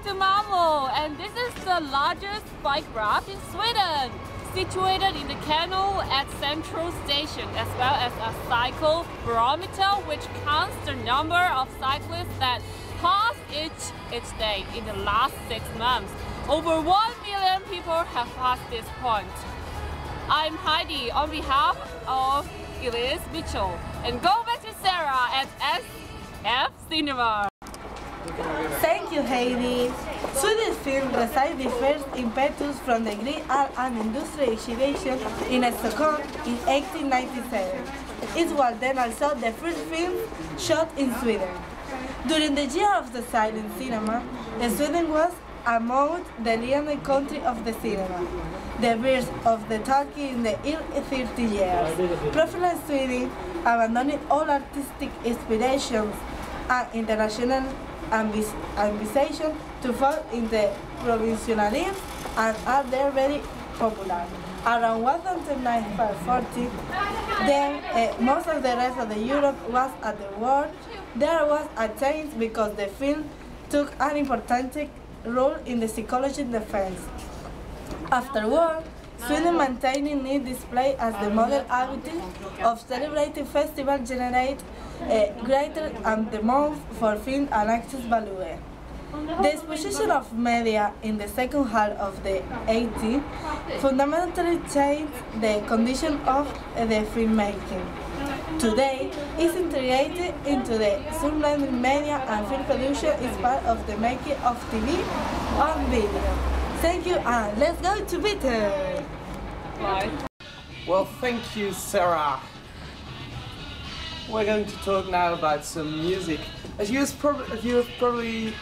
to Malmö, and this is the largest bike route in Sweden, situated in the canal at Central Station, as well as a cycle barometer which counts the number of cyclists that pass each day in the last 6 months. Over 1 million people have passed this point. I'm Heidi on behalf of Elise Mitchell, and go back to Sarah at SF Cinema. Thank you, Heidi. Swedish film received the first impetus from the Great Art and Industry Exhibition in Stockholm in 1897. It was then also the first film shot in Sweden. During the year of the silent cinema, Sweden was among the leading countries of the cinema, the birth of the talkie in the early 30 years. Professional Sweden abandoned all artistic inspirations and international ambition to fall in the provincialism and are there very popular. Around 1940, then most of the rest of the Europe was at the war. There was a change because the film took an important role in the psychological defense. After war, Sweden maintaining its display as the model habit of celebrating festivals generate greater demand for film and access value. The exposition of media in the second half of the 80s fundamentally changed the condition of the filmmaking. Today, it's integrated into the surrounding media, and film production is part of the making of TV and video. Thank you, and let's go to Peter! Bye. Well, thank you, Sarah. We're going to talk now about some music. As you have probably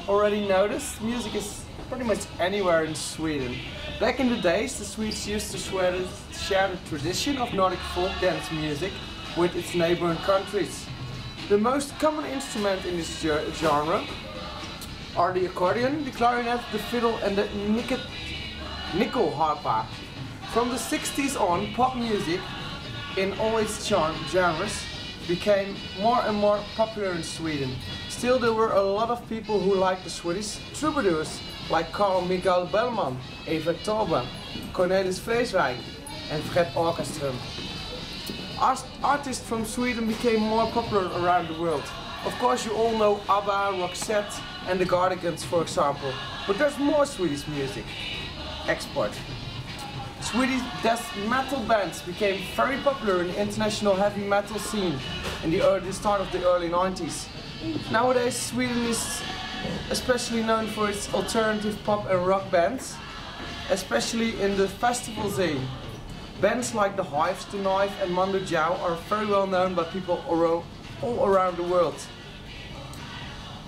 already noticed, music is pretty much anywhere in Sweden. Back in the days, the Swedes used to share the tradition of Nordic folk dance music with its neighboring countries. The most common instrument in this genre are the accordion, the clarinet, the fiddle and the nyckelharpa. From the 60s on, pop music in all its genres became more and more popular in Sweden. Still, there were a lot of people who liked the Swedish troubadours like Carl Michael Bellman, Eva Taube, Cornelis Vreeswijk and Fred Åkerström. Artists from Sweden became more popular around the world. Of course, you all know ABBA, Roxette and the Cardigans, for example. But there's more Swedish music. Export. Swedish death metal bands became very popular in the international heavy metal scene in the start of the early 90s. Nowadays, Sweden is especially known for its alternative pop and rock bands, especially in the festival scene. Bands like The Hives, The Knife and Mando Diao are very well known by people all around the world.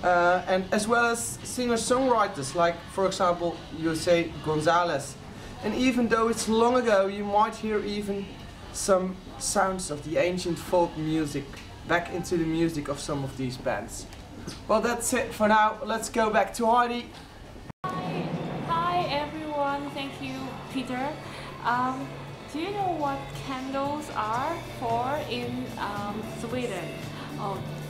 And as well as singer-songwriters like, for example, José González. And even though it's long ago, you might hear even some sounds of the ancient folk music back into the music of some of these bands. Well, that's it for now. Let's go back to Heidi. Hi everyone, thank you, Peter. Do you know what candles are for in Sweden?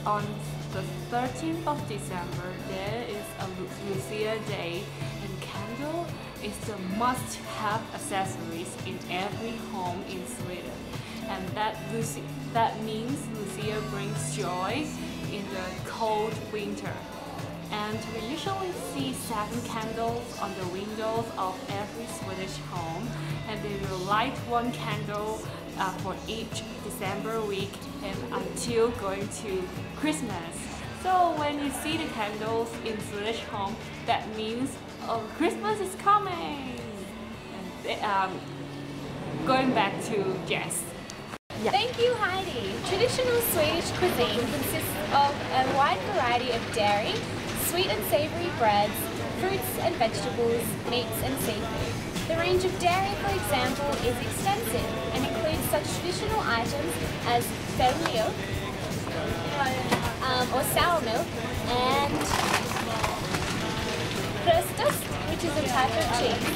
On the 13th of December, there is a Lucia Day, and candle is the must-have accessories in every home in Sweden. And that means Lucia brings joy in the cold winter. And we usually see 7 candles on the windows of every Swedish home, and they will light 1 candle for each December week and until going to Christmas. So when you see the candles in Swedish home, that means Christmas is coming. And, going back to Jess. Yeah. Thank you, Heidi. Traditional Swedish cuisine consists of a wide variety of dairy, sweet and savory breads, fruits and vegetables, meats and seafood. The range of dairy, for example, is extensive and includes such traditional items as fell milk or sour milk and bröstust, which is a type of cheese.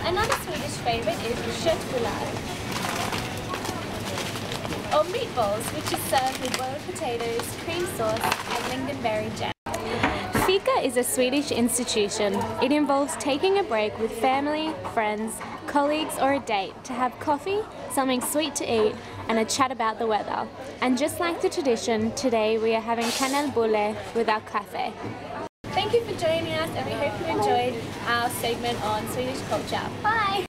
Another Swedish favorite is köttbullar, or meatballs, which is served with boiled potatoes, cream sauce and lingonberry jam. Fika is a Swedish institution. It involves taking a break with family, friends, colleagues or a date to have coffee, something sweet to eat and a chat about the weather. And just like the tradition, today we are having kanelbulle with our cafe. Thank you for joining us and we hope you enjoyed our segment on Swedish culture. Bye!